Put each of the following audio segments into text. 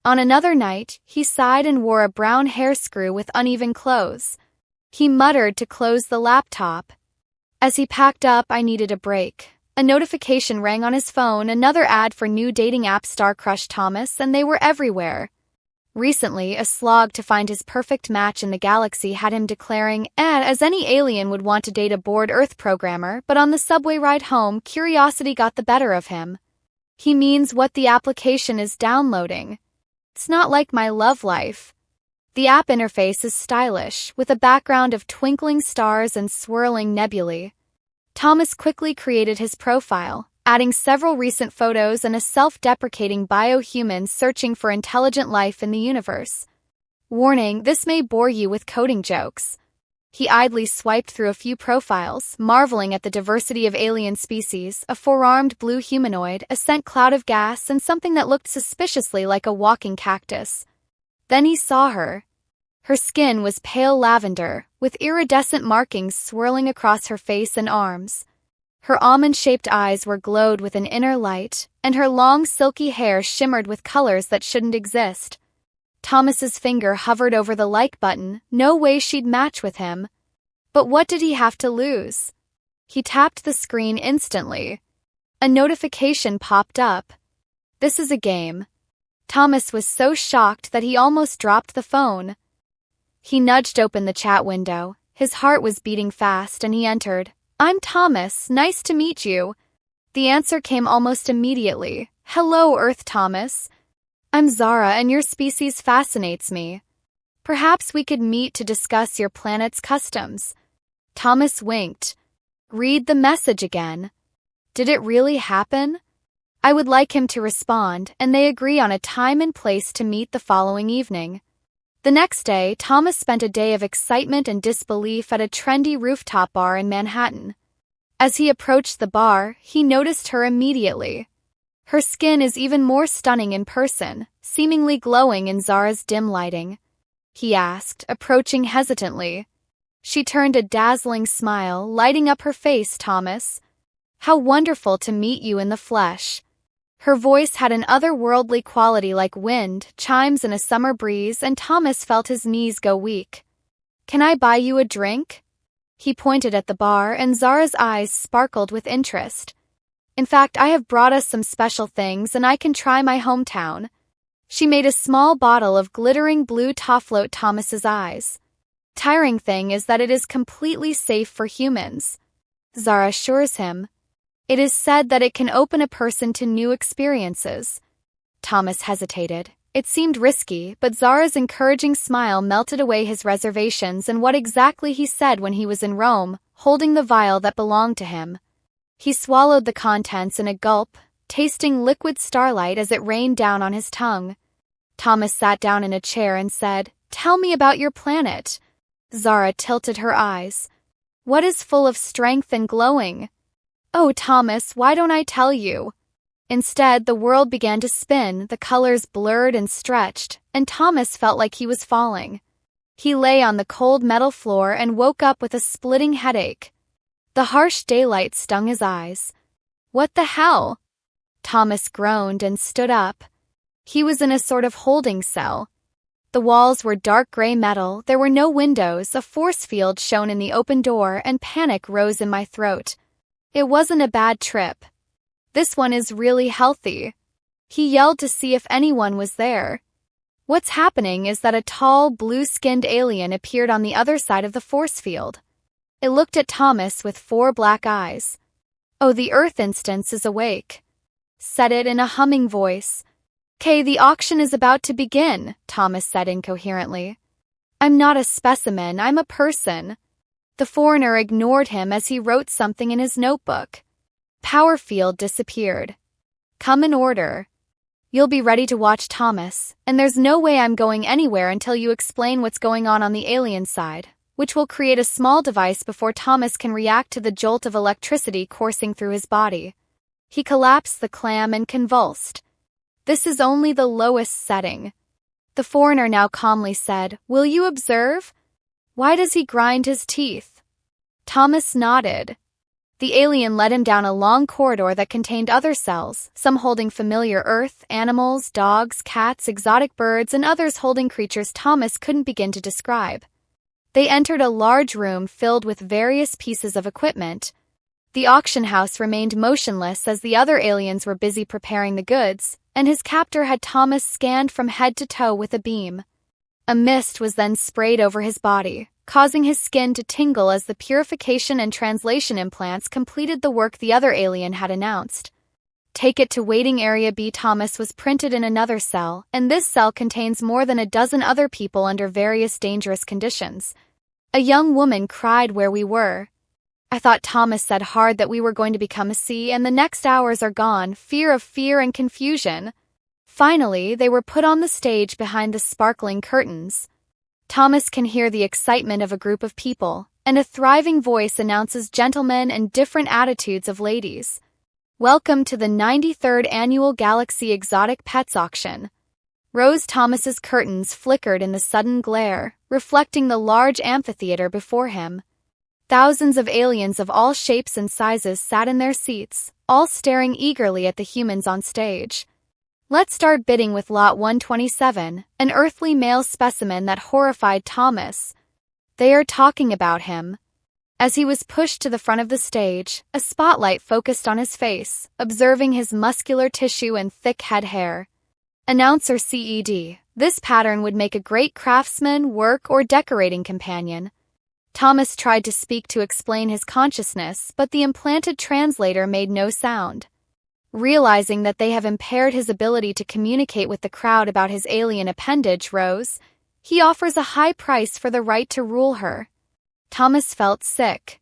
On another night, he sighed and wore a brown hairscrew with uneven clothes. He muttered to close the laptop. As he packed up, I needed a break. A notification rang on his phone, another ad for new dating app star crush Thomas, and they were everywhere. Recently, a slog to find his perfect match in the galaxy had him declaring, as any alien would want to date a bored Earth programmer, but on the subway ride home, curiosity got the better of him. He means what the application is downloading. It's not like my love life. The app interface is stylish, with a background of twinkling stars and swirling nebulae. Thomas quickly created his profile, adding several recent photos and a self-deprecating bio-human searching for intelligent life in the universe. Warning, this may bore you with coding jokes. He idly swiped through a few profiles, marveling at the diversity of alien species, a four-armed blue humanoid, a scent cloud of gas, and something that looked suspiciously like a walking cactus. Then he saw her. Her skin was pale lavender, with iridescent markings swirling across her face and arms. Her almond-shaped eyes were glowed with an inner light, and her long silky hair shimmered with colors that shouldn't exist. Thomas's finger hovered over the like button, no way she'd match with him. But what did he have to lose? He tapped the screen instantly. A notification popped up. This is a game. Thomas was so shocked that he almost dropped the phone. He nudged open the chat window. His heart was beating fast, and he entered. "I'm Thomas, nice to meet you." The answer came almost immediately. "Hello, Earth Thomas. I'm Zara, and your species fascinates me. Perhaps we could meet to discuss your planet's customs." Thomas winked. Read the message again. Did it really happen? I would like him to respond, and they agree on a time and place to meet the following evening. The next day, Thomas spent a day of excitement and disbelief at a trendy rooftop bar in Manhattan. As he approached the bar, he noticed her immediately. Her skin is even more stunning in person, seemingly glowing in Zara's dim lighting. He asked, approaching hesitantly. She turned a dazzling smile, lighting up her face. "Thomas, how wonderful to meet you in the flesh." Her voice had an otherworldly quality like wind, chimes in a summer breeze, and Thomas felt his knees go weak. "Can I buy you a drink?" He pointed at the bar, and Zara's eyes sparkled with interest. "In fact, I have brought us some special things, and I can try my hometown." She made a small bottle of glittering blue to float Thomas's eyes. "Tiring thing is that it is completely safe for humans," Zara assures him. "It is said that it can open a person to new experiences." Thomas hesitated. It seemed risky, but Zara's encouraging smile melted away his reservations and what exactly he said when he was in Rome, holding the vial that belonged to him. He swallowed the contents in a gulp, tasting liquid starlight as it rained down on his tongue. Thomas sat down in a chair and said, "Tell me about your planet." Zara tilted her eyes. "What is full of strength and glowing?" "Oh, Thomas, why don't I tell you?" Instead, the world began to spin, the colors blurred and stretched, and Thomas felt like he was falling. He lay on the cold metal floor and woke up with a splitting headache. The harsh daylight stung his eyes. "What the hell?" Thomas groaned and stood up. He was in a sort of holding cell. The walls were dark gray metal, there were no windows, a force field shone in the open door, and panic rose in my throat. It wasn't a bad trip. This one is really healthy. He yelled to see if anyone was there. What's happening is that a tall, blue-skinned alien appeared on the other side of the force field. It looked at Thomas with 4 black eyes. "Oh, the Earth instance is awake," said it in a humming voice. "'Kay, the auction is about to begin," Thomas said incoherently. "I'm not a specimen, I'm a person." The foreigner ignored him as he wrote something in his notebook. Power field disappeared. "Come in order. You'll be ready to watch Thomas, and there's no way I'm going anywhere until you explain what's going on the alien side, which will create a small device before Thomas can react to the jolt of electricity coursing through his body." He collapsed the clam and convulsed. "This is only the lowest setting." The foreigner now calmly said, "Will you observe? Why does he grind his teeth?" Thomas nodded. The alien led him down a long corridor that contained other cells, some holding familiar Earth, animals, dogs, cats, exotic birds, and others holding creatures Thomas couldn't begin to describe. They entered a large room filled with various pieces of equipment. The auction house remained motionless as the other aliens were busy preparing the goods, and his captor had Thomas scanned from head to toe with a beam. A mist was then sprayed over his body, causing his skin to tingle as the purification and translation implants completed the work the other alien had announced. Take it to waiting area B. Thomas was printed in another cell, and this cell contains more than a dozen other people under various dangerous conditions. A young woman cried where we were. I thought Thomas said hard that we were going to become a C, and the next hours are gone, fear and confusion. Finally, they were put on the stage behind the sparkling curtains. Thomas can hear the excitement of a group of people, and a thriving voice announces gentlemen and different attitudes of ladies. Welcome to the 93rd Annual Galaxy Exotic Pets Auction. Rose Thomas's curtains flickered in the sudden glare, reflecting the large amphitheater before him. Thousands of aliens of all shapes and sizes sat in their seats, all staring eagerly at the humans on stage. Let's start bidding with Lot 127, an earthly male specimen that horrified Thomas. They are talking about him. As he was pushed to the front of the stage, a spotlight focused on his face, observing his muscular tissue and thick head hair. Announcer CED, this pattern would make a great craftsman, work, or decorating companion. Thomas tried to speak to explain his consciousness, but the implanted translator made no sound. Realizing that they have impaired his ability to communicate with the crowd about his alien appendage, Rose, he offers a high price for the right to rule her. Thomas felt sick.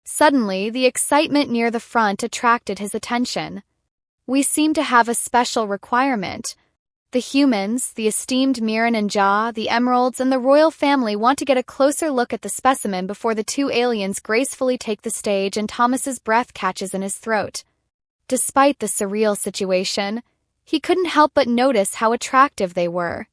Suddenly, the excitement near the front attracted his attention. We seem to have a special requirement. The humans, the esteemed Mirren and Ja, the Emeralds, and the royal family want to get a closer look at the specimen before the two aliens gracefully take the stage and Thomas's breath catches in his throat. Despite the surreal situation, he couldn't help but notice how attractive they were.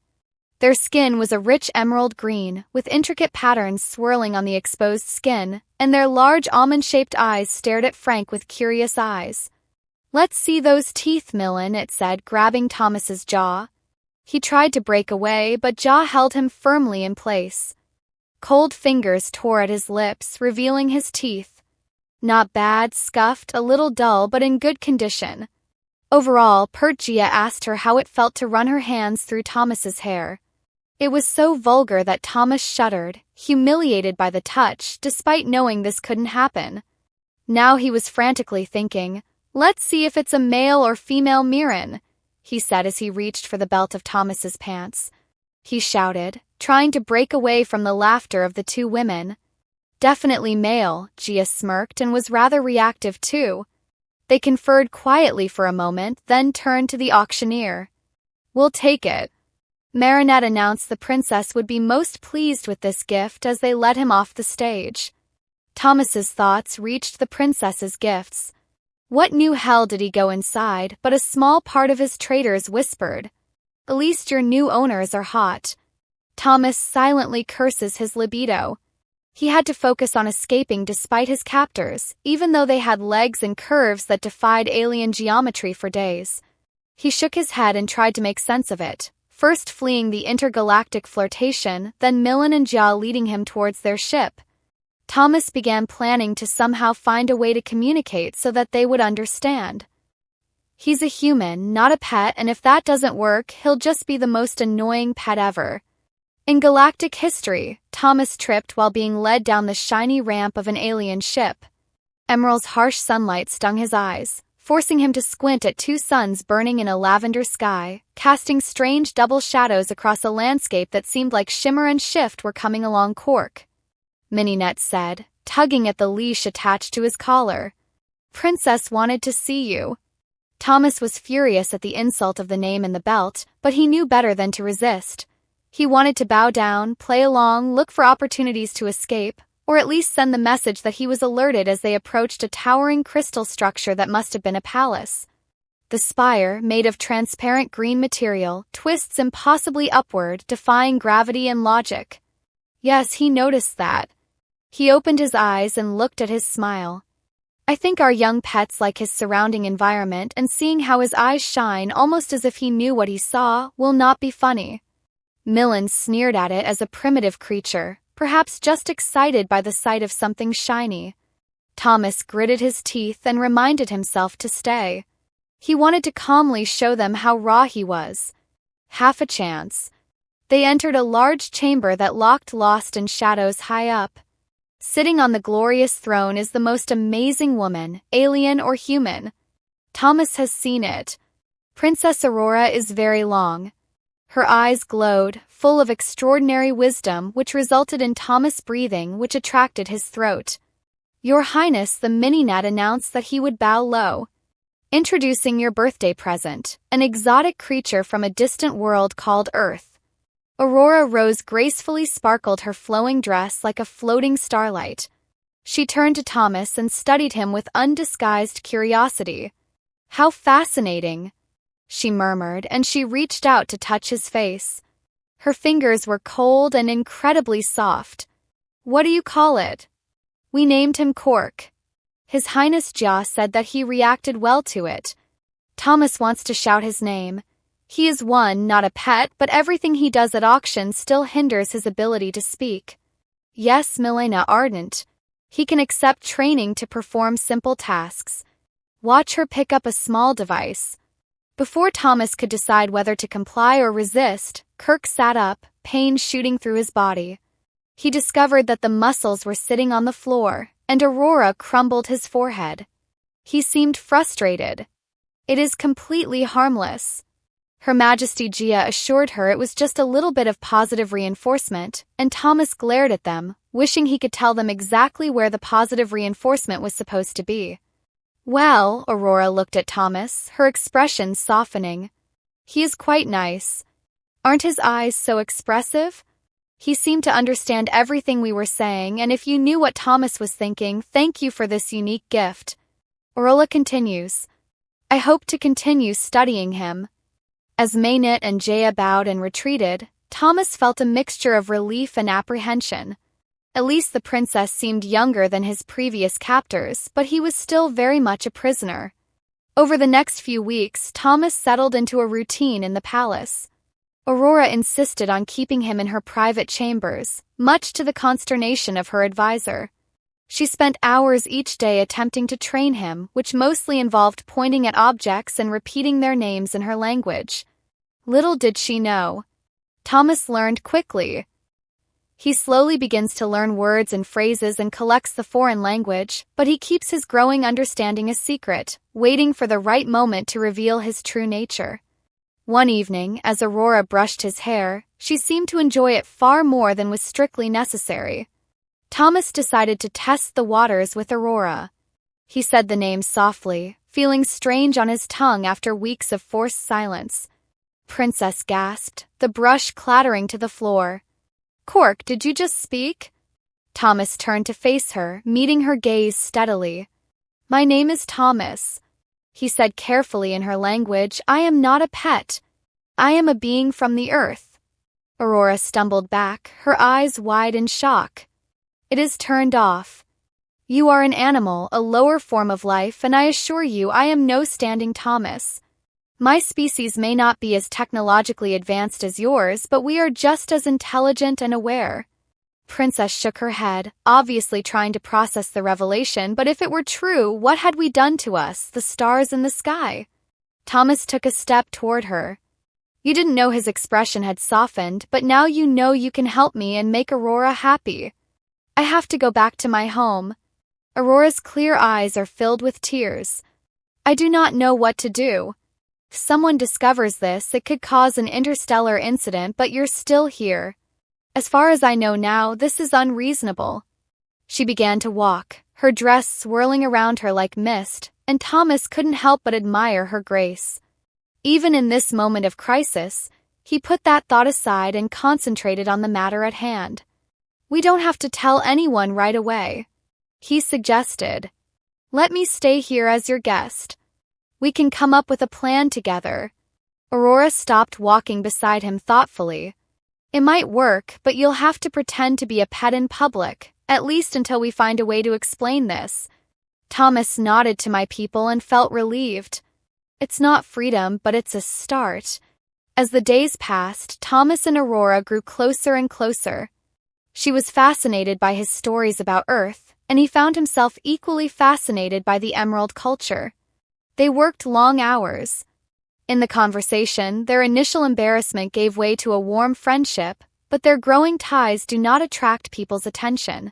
Their skin was a rich emerald green, with intricate patterns swirling on the exposed skin, and their large almond-shaped eyes stared at Frank with curious eyes. Let's see those teeth, Millen, it said, grabbing Thomas's jaw. He tried to break away, but Ja held him firmly in place. Cold fingers tore at his lips, revealing his teeth. Not bad, scuffed, a little dull, but in good condition. Overall, pert Gia asked her how it felt to run her hands through Thomas's hair. It was so vulgar that Thomas shuddered, humiliated by the touch, despite knowing this couldn't happen. Now he was frantically thinking, let's see if it's a male or female Mirren, he said as he reached for the belt of Thomas's pants. He shouted, trying to break away from the laughter of the two women. Definitely male, Gia smirked and was rather reactive too. They conferred quietly for a moment, then turned to the auctioneer. We'll take it. Marinette announced the princess would be most pleased with this gift as they led him off the stage. Thomas's thoughts reached the princess's gifts. What new hell did he go inside, but a small part of his traders whispered, "At least your new owners are hot." Thomas silently curses his libido. He had to focus on escaping despite his captors, even though they had legs and curves that defied alien geometry for days. He shook his head and tried to make sense of it, first fleeing the intergalactic flirtation, then Millen and Ja leading him towards their ship. Thomas began planning to somehow find a way to communicate so that they would understand. He's a human, not a pet, and if that doesn't work, he'll just be the most annoying pet ever. In galactic history, Thomas tripped while being led down the shiny ramp of an alien ship. Emerald's harsh sunlight stung his eyes, forcing him to squint at two suns burning in a lavender sky, casting strange double shadows across a landscape that seemed like Shimmer and Shift were coming along cork. Mininet said, tugging at the leash attached to his collar. Princess wanted to see you. Thomas was furious at the insult of the name and the belt, but he knew better than to resist. He wanted to bow down, play along, look for opportunities to escape, or at least send the message that he was alerted as they approached a towering crystal structure that must have been a palace. The spire, made of transparent green material, twists impossibly upward, defying gravity and logic. Yes, he noticed that. He opened his eyes and looked at his smile. I think our young pets like his surrounding environment, and seeing how his eyes shine almost as if he knew what he saw will not be funny. Millen sneered at it as a primitive creature, perhaps just excited by the sight of something shiny. Thomas gritted his teeth and reminded himself to stay. He wanted to calmly show them how raw he was. Half a chance. They entered a large chamber that looked lost in shadows high up. Sitting on the glorious throne is the most amazing woman, alien or human. Thomas has seen it. Princess Aurora is very long. Her eyes glowed, full of extraordinary wisdom, which resulted in Thomas breathing, which attracted his throat. Your Highness, the Mini-Net announced that he would bow low. Introducing your birthday present, an exotic creature from a distant world called Earth. Aurora Rose gracefully sparkled her flowing dress like a floating starlight. She turned to Thomas and studied him with undisguised curiosity. How fascinating, she murmured, and she reached out to touch his face. Her fingers were cold and incredibly soft. What do you call it? We named him Cork. His Highness Jia said that he reacted well to it. Thomas wants to shout his name. He is one, not a pet, but everything he does at auction still hinders his ability to speak. Yes, Milena ardent. He can accept training to perform simple tasks. Watch her pick up a small device. Before Thomas could decide whether to comply or resist, Kirk sat up, pain shooting through his body. He discovered that the muscles were sitting on the floor, and Aurora crumbled his forehead. He seemed frustrated. It is completely harmless. Her Majesty Jia assured her it was just a little bit of positive reinforcement, and Thomas glared at them, wishing he could tell them exactly where the positive reinforcement was supposed to be. Well, Aurora looked at Thomas, her expression softening. He is quite nice. Aren't his eyes so expressive? He seemed to understand everything we were saying, and if you knew what Thomas was thinking, thank you for this unique gift. Aurora continues. I hope to continue studying him. As Maynit and Jaya bowed and retreated, Thomas felt a mixture of relief and apprehension. At least the princess seemed younger than his previous captors, but he was still very much a prisoner. Over the next few weeks, Thomas settled into a routine in the palace. Aurora insisted on keeping him in her private chambers, much to the consternation of her advisor. She spent hours each day attempting to train him, which mostly involved pointing at objects and repeating their names in her language. Little did she know. Thomas learned quickly. He slowly begins to learn words and phrases and collects the foreign language, but he keeps his growing understanding a secret, waiting for the right moment to reveal his true nature. One evening, as Aurora brushed his hair, she seemed to enjoy it far more than was strictly necessary. Thomas decided to test the waters with Aurora. He said the name softly, feeling strange on his tongue after weeks of forced silence. Princess gasped, the brush clattering to the floor. Cork, did you just speak? Thomas turned to face her, meeting her gaze steadily. My name is Thomas. He said carefully in her language, I am not a pet. I am a being from the earth. Aurora stumbled back, her eyes wide in shock. It is turned off. You are an animal, a lower form of life, and I assure you I am no standing Thomas. My species may not be as technologically advanced as yours, but we are just as intelligent and aware. Princess shook her head, obviously trying to process the revelation, but if it were true, what had we done to us, the stars in the sky? Thomas took a step toward her. You didn't know his expression had softened, but now you know you can help me and make Aurora happy. I have to go back to my home. Aurora's clear eyes are filled with tears. I do not know what to do. If someone discovers this, it could cause an interstellar incident, but you're still here. As far as I know now, this is unreasonable. She began to walk, her dress swirling around her like mist, and Thomas couldn't help but admire her grace. Even in this moment of crisis, he put that thought aside and concentrated on the matter at hand. We don't have to tell anyone right away. He suggested. Let me stay here as your guest. We can come up with a plan together. Aurora stopped walking beside him thoughtfully. It might work, but you'll have to pretend to be a pet in public, at least until we find a way to explain this. Thomas nodded to my people and felt relieved. It's not freedom, but it's a start. As the days passed, Thomas and Aurora grew closer and closer. She was fascinated by his stories about Earth, and he found himself equally fascinated by the Emerald culture. They worked long hours. In the conversation, their initial embarrassment gave way to a warm friendship, but their growing ties do not attract people's attention.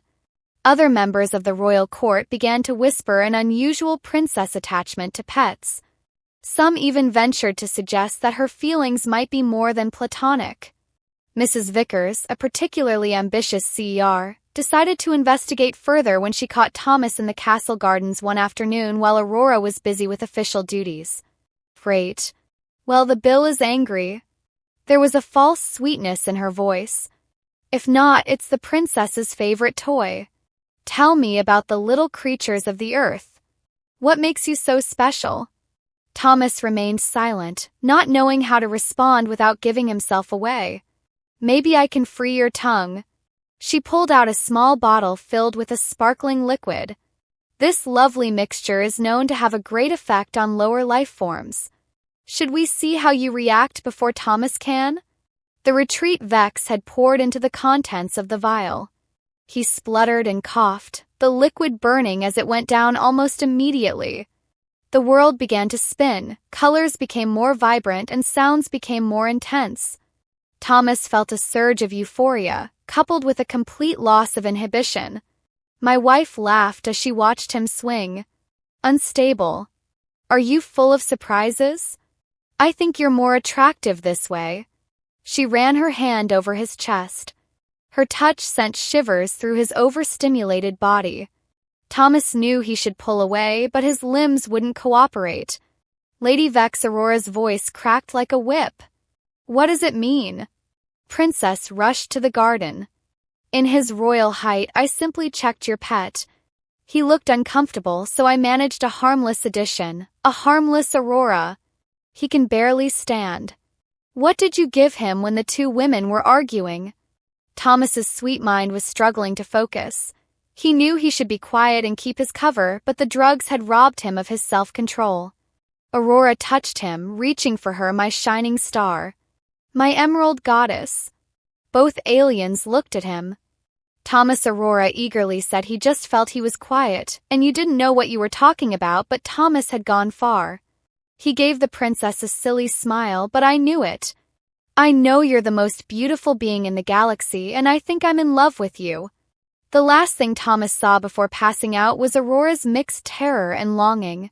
Other members of the royal court began to whisper an unusual princess attachment to pets. Some even ventured to suggest that her feelings might be more than platonic. Mrs. Vickers, a particularly ambitious CER, decided to investigate further when she caught Thomas in the castle gardens one afternoon while Aurora was busy with official duties. Great. Well, the bill is angry. There was a false sweetness in her voice. If not, it's the princess's favorite toy. Tell me about the little creatures of the earth. What makes you so special? Thomas remained silent, not knowing how to respond without giving himself away. Maybe I can free your tongue. She pulled out a small bottle filled with a sparkling liquid. This lovely mixture is known to have a great effect on lower life forms. Should we see how you react before Thomas can? The retreat Vex had poured into the contents of the vial. He spluttered and coughed, the liquid burning as it went down almost immediately. The world began to spin, colors became more vibrant, and sounds became more intense. Thomas felt a surge of euphoria, coupled with a complete loss of inhibition. My wife laughed as she watched him swing. Unstable. Are you full of surprises? I think you're more attractive this way. She ran her hand over his chest. Her touch sent shivers through his overstimulated body. Thomas knew he should pull away, but his limbs wouldn't cooperate. Lady Vex Aurora's voice cracked like a whip. What does it mean? Princess rushed to the garden. In his royal height, I simply checked your pet. He looked uncomfortable, so I managed a harmless addition, a harmless Aurora. He can barely stand. What did you give him when the two women were arguing? Thomas's sweet mind was struggling to focus. He knew he should be quiet and keep his cover, but the drugs had robbed him of his self-control. Aurora touched him, reaching for her, my shining star. My emerald goddess. Both aliens looked at him. Thomas Aurora eagerly said he just felt he was quiet, and you didn't know what you were talking about, but Thomas had gone far. He gave the princess a silly smile, but I knew it. I know you're the most beautiful being in the galaxy, and I think I'm in love with you. The last thing Thomas saw before passing out was Aurora's mixed terror and longing.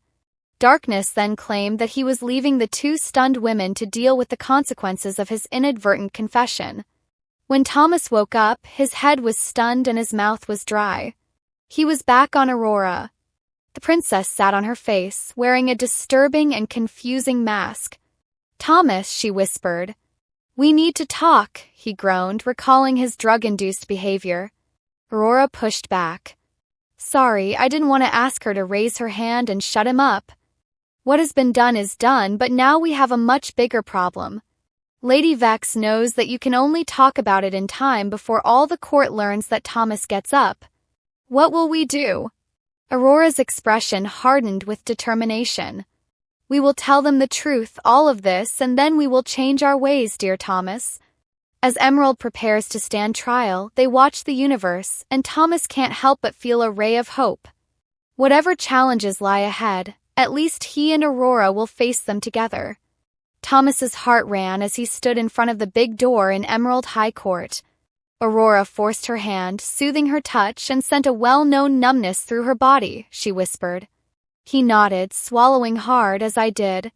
Darkness then claimed that he was leaving the two stunned women to deal with the consequences of his inadvertent confession. When Thomas woke up, his head was stunned and his mouth was dry. He was back on Aurora. The princess sat on her face, wearing a disturbing and confusing mask. Thomas, she whispered. We need to talk, he groaned, recalling his drug-induced behavior. Aurora pushed back. Sorry, I didn't want to ask her to raise her hand and shut him up. What has been done is done, but now we have a much bigger problem. Lady Vex knows that you can only talk about it in time before all the court learns that Thomas gets up. What will we do? Aurora's expression hardened with determination. We will tell them the truth, all of this, and then we will change our ways, dear Thomas. As Emerald prepares to stand trial, they watch the universe, and Thomas can't help but feel a ray of hope. Whatever challenges lie ahead, at least he and Aurora will face them together. Thomas's heart ran as he stood in front of the big door in Emerald High Court. Aurora forced her hand, soothing her touch, and sent a well-known numbness through her body, she whispered. He nodded, swallowing hard as I did.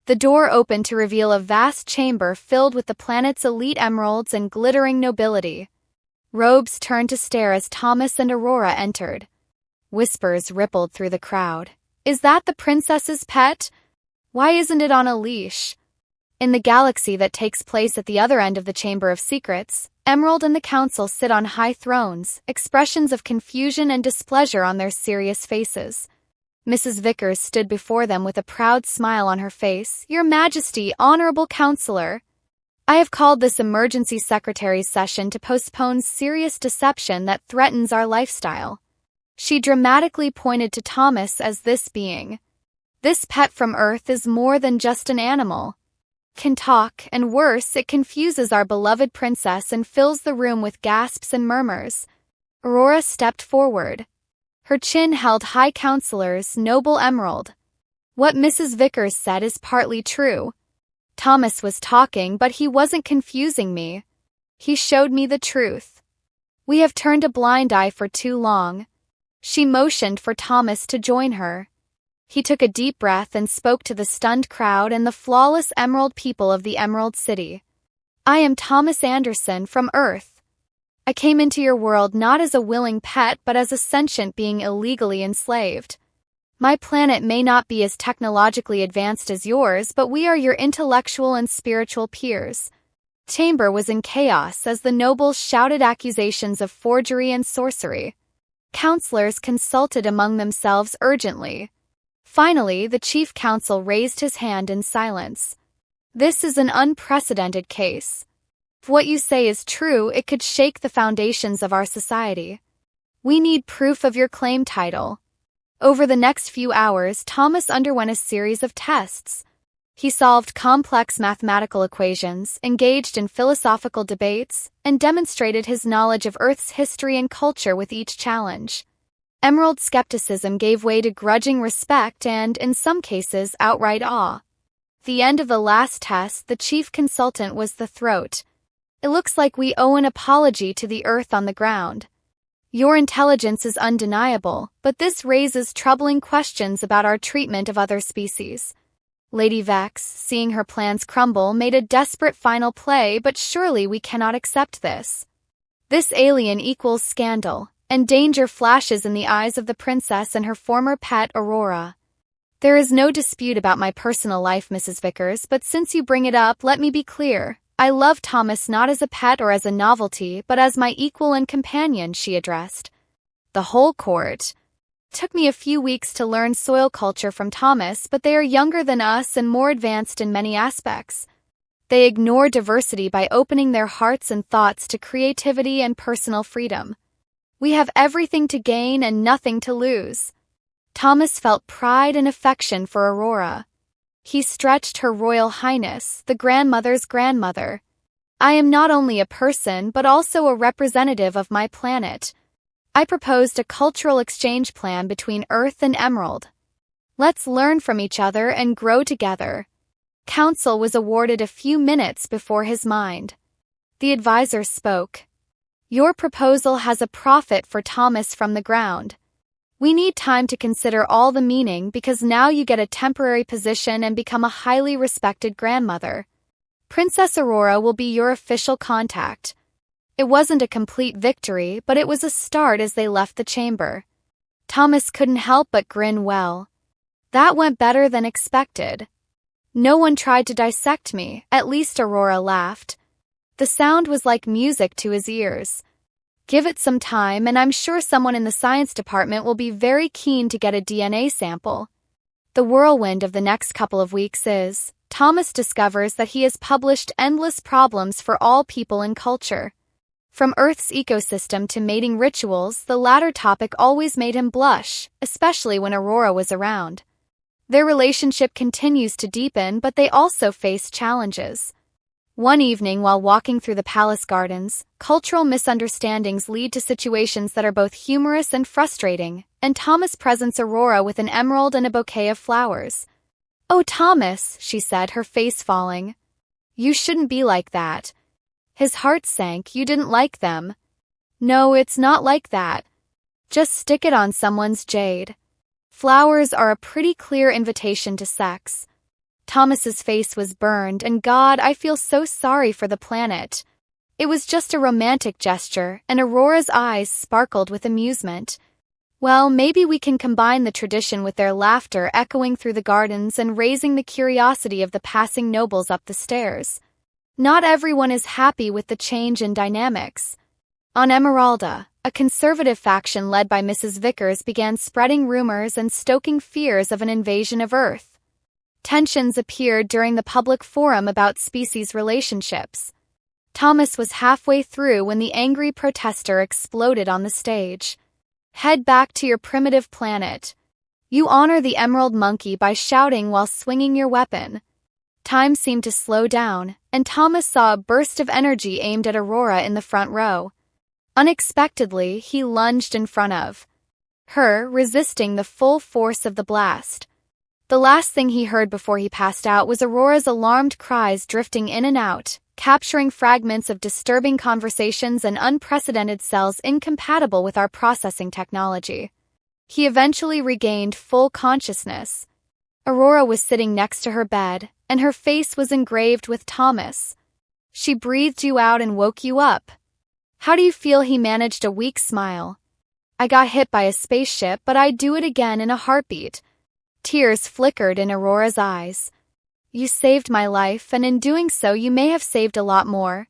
The door opened to reveal a vast chamber filled with the planet's elite emeralds and glittering nobility. Robes turned to stare as Thomas and Aurora entered. Whispers rippled through the crowd. Is that the princess's pet? Why isn't it on a leash? In the galaxy that takes place at the other end of the Chamber of Secrets, Emerald and the Council sit on high thrones, expressions of confusion and displeasure on their serious faces. Mrs. Vickers stood before them with a proud smile on her face. Your Majesty, Honorable Counselor, I have called this emergency secretary's session to postpone serious deception that threatens our lifestyle. She dramatically pointed to Thomas as this being. This pet from Earth is more than just an animal. Can talk, and worse, it confuses our beloved princess and fills the room with gasps and murmurs. Aurora stepped forward. Her chin held high. Counselor's noble emerald. What Mrs. Vickers said is partly true. Thomas was talking, but he wasn't confusing me. He showed me the truth. We have turned a blind eye for too long. She motioned for Thomas to join her. He took a deep breath and spoke to the stunned crowd and the flawless emerald people of the Emerald City. I am Thomas Anderson from Earth. I came into your world not as a willing pet but as a sentient being illegally enslaved. My planet may not be as technologically advanced as yours, but we are your intellectual and spiritual peers. Chamber was in chaos as the nobles shouted accusations of forgery and sorcery. Counselors consulted among themselves urgently. Finally, the chief counsel raised his hand in silence. This is an unprecedented case. If what you say is true, it could shake the foundations of our society. We need proof of your claim title. Over the next few hours, Thomas underwent a series of tests. He solved complex mathematical equations, engaged in philosophical debates, and demonstrated his knowledge of Earth's history and culture with each challenge. Emerald skepticism gave way to grudging respect and, in some cases, outright awe. At the end of the last test, the chief consultant was the throat. It looks like we owe an apology to the Earth on the ground. Your intelligence is undeniable, but this raises troubling questions about our treatment of other species. Lady Vex, seeing her plans crumble, made a desperate final play, but surely we cannot accept this. This alien equals scandal, and danger flashes in the eyes of the princess and her former pet, Aurora. There is no dispute about my personal life, Mrs. Vickers, but since you bring it up, let me be clear. I love Thomas not as a pet or as a novelty, but as my equal and companion, she addressed the whole court. Took me a few weeks to learn soil culture from Thomas, but they are younger than us and more advanced in many aspects. They ignore diversity by opening their hearts and thoughts to creativity and personal freedom. We have everything to gain and nothing to lose. Thomas felt pride and affection for Aurora. He stretched Her Royal Highness, the grandmother's grandmother. I am not only a person but also a representative of my planet. I proposed a cultural exchange plan between Earth and Emerald. Let's learn from each other and grow together. Counsel was awarded a few minutes before his mind. The advisor spoke. Your proposal has a profit for Thomas from the ground. We need time to consider all the meaning because now you get a temporary position and become a highly respected grandmother. Princess Aurora will be your official contact. It wasn't a complete victory, but it was a start as they left the chamber. Thomas couldn't help but grin well. That went better than expected. No one tried to dissect me, at least Aurora laughed. The sound was like music to his ears. Give it some time and I'm sure someone in the science department will be very keen to get a DNA sample. The whirlwind of the next couple of weeks is, Thomas discovers that he has published endless problems for all people and culture. From Earth's ecosystem to mating rituals, the latter topic always made him blush, especially when Aurora was around. Their relationship continues to deepen, but they also face challenges. One evening while walking through the palace gardens, cultural misunderstandings lead to situations that are both humorous and frustrating, and Thomas presents Aurora with an emerald and a bouquet of flowers. "Oh, Thomas," she said, her face falling. "You shouldn't be like that." His heart sank. "You didn't like them." "No, it's not like that. Just stick it on someone's jade. Flowers are a pretty clear invitation to sex." Thomas's face was burned, and God, I feel so sorry for the planet. It was just a romantic gesture, and Aurora's eyes sparkled with amusement. Well, maybe we can combine the tradition with their laughter echoing through the gardens and raising the curiosity of the passing nobles up the stairs. Not everyone is happy with the change in dynamics. On Emeralda, a conservative faction led by Mrs. Vickers began spreading rumors and stoking fears of an invasion of Earth. Tensions appeared during the public forum about species relationships. Thomas was halfway through when the angry protester exploded on the stage. Head back to your primitive planet. You honor the emerald monkey by shouting while swinging your weapon. Time seemed to slow down, and Thomas saw a burst of energy aimed at Aurora in the front row. Unexpectedly, he lunged in front of her, resisting the full force of the blast. The last thing he heard before he passed out was Aurora's alarmed cries drifting in and out, capturing fragments of disturbing conversations and unprecedented cells incompatible with our processing technology. He eventually regained full consciousness. Aurora was sitting next to her bed, and her face was engraved with Thomas. She breathed you out and woke you up. How do you feel? He managed a weak smile. I got hit by a spaceship, but I'd do it again in a heartbeat. Tears flickered in Aurora's eyes. You saved my life, and in doing so you may have saved a lot more.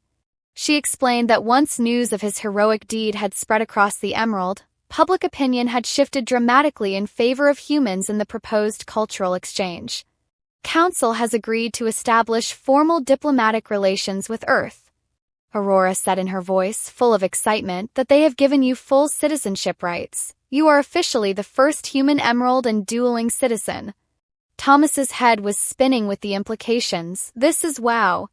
She explained that once news of his heroic deed had spread across the Emerald, public opinion had shifted dramatically in favor of humans in the proposed cultural exchange. Council has agreed to establish formal diplomatic relations with Earth. Aurora said in her voice, full of excitement, that they have given you full citizenship rights. You are officially the first human emerald and dueling citizen. Thomas's head was spinning with the implications. This is wow.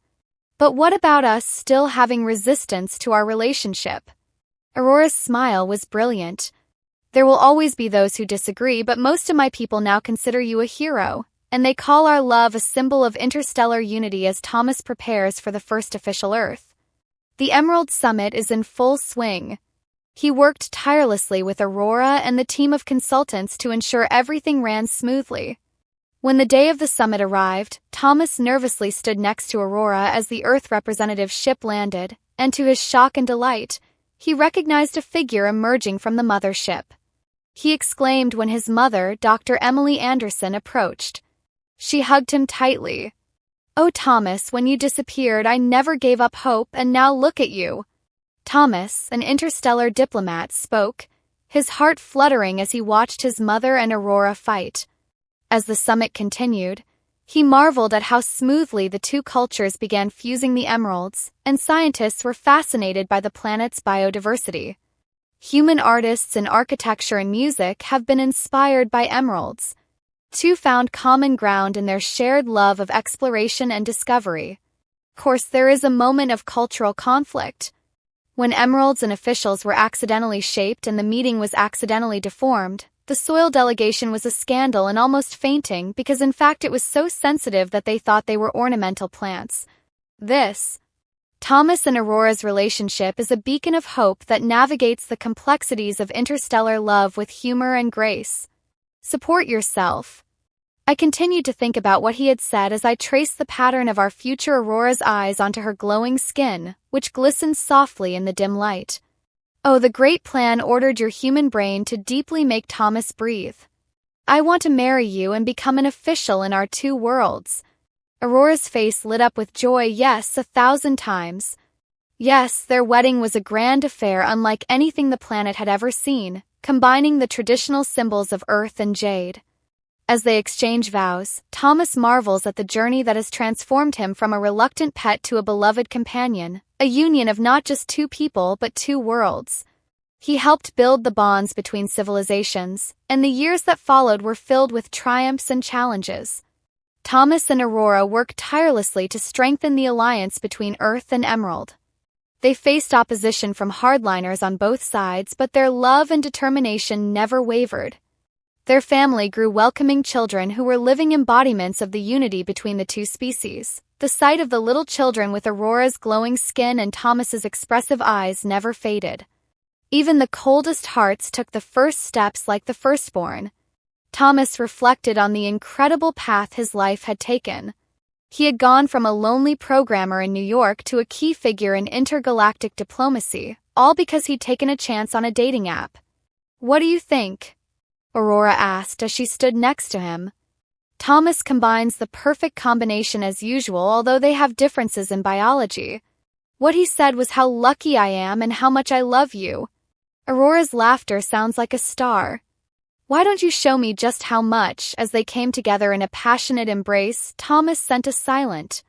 But what about us still having resistance to our relationship? Aurora's smile was brilliant. There will always be those who disagree, but most of my people now consider you a hero, and they call our love a symbol of interstellar unity as Thomas prepares for the first official Earth. The Emerald Summit is in full swing. He worked tirelessly with Aurora and the team of consultants to ensure everything ran smoothly. When the day of the summit arrived, Thomas nervously stood next to Aurora as the Earth representative ship landed, and to his shock and delight, he recognized a figure emerging from the mothership. He exclaimed when his mother, Dr. Emily Anderson, approached. She hugged him tightly. Oh, Thomas, when you disappeared, I never gave up hope, and now look at you. Thomas, an interstellar diplomat, spoke, his heart fluttering as he watched his mother and Aurora fight. As the summit continued, he marveled at how smoothly the two cultures began fusing the emeralds, and scientists were fascinated by the planet's biodiversity. Human artists in architecture and music have been inspired by emeralds. Two found common ground in their shared love of exploration and discovery. Of course, there is a moment of cultural conflict. When emeralds and officials were accidentally shaped and the meeting was accidentally deformed, the soil delegation was a scandal and almost fainting because in fact it was so sensitive that they thought they were ornamental plants. Thomas and Aurora's relationship is a beacon of hope that navigates the complexities of interstellar love with humor and grace. Support yourself. I continued to think about what he had said as I traced the pattern of our future Aurora's eyes onto her glowing skin, which glistened softly in the dim light. Oh, the great plan ordered your human brain to deeply make Thomas breathe. I want to marry you and become an official in our two worlds. Aurora's face lit up with joy, yes, 1,000 times. Yes, their wedding was a grand affair unlike anything the planet had ever seen, combining the traditional symbols of earth and jade. As they exchange vows, Thomas marvels at the journey that has transformed him from a reluctant pet to a beloved companion, a union of not just two people but two worlds. He helped build the bonds between civilizations, and the years that followed were filled with triumphs and challenges. Thomas and Aurora worked tirelessly to strengthen the alliance between Earth and Emerald. They faced opposition from hardliners on both sides, but their love and determination never wavered. Their family grew welcoming children who were living embodiments of the unity between the two species. The sight of the little children with Aurora's glowing skin and Thomas's expressive eyes never faded. Even the coldest hearts took the first steps like the firstborn. Thomas reflected on the incredible path his life had taken. He had gone from a lonely programmer in New York to a key figure in intergalactic diplomacy, all because he'd taken a chance on a dating app. What do you think? Aurora asked as she stood next to him. Thomas combines the perfect combination as usual, although they have differences in biology. What he said was how lucky I am and how much I love you. Aurora's laughter sounds like a star. Why don't you show me just how much? As they came together in a passionate embrace, Thomas sent a silent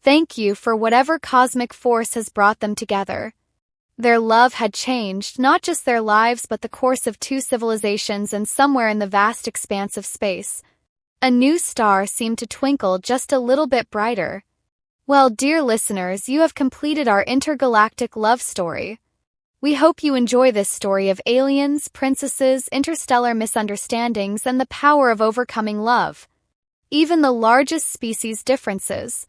thank you for whatever cosmic force has brought them together. Their love had changed not just their lives but the course of two civilizations, and somewhere in the vast expanse of space, a new star seemed to twinkle just a little bit brighter. Well, dear listeners, you have completed our intergalactic love story. We hope you enjoy this story of aliens, princesses, interstellar misunderstandings, and the power of overcoming love. Even the largest species differences.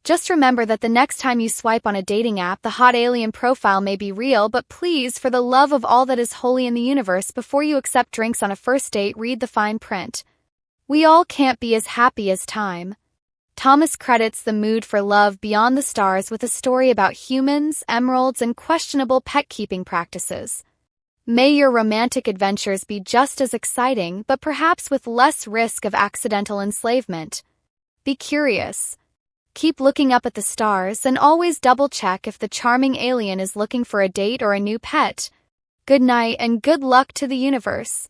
Just remember that the next time you swipe on a dating app, the hot alien profile may be real, but please, for the love of all that is holy in the universe, before you accept drinks on a first date, read the fine print. We all can't be as happy as time. Thomas credits the mood for love beyond the stars with a story about humans, emeralds, and questionable pet-keeping practices. May your romantic adventures be just as exciting, but perhaps with less risk of accidental enslavement. Be curious. Keep looking up at the stars, and always double-check if the charming alien is looking for a date or a new pet. Good night and good luck to the universe.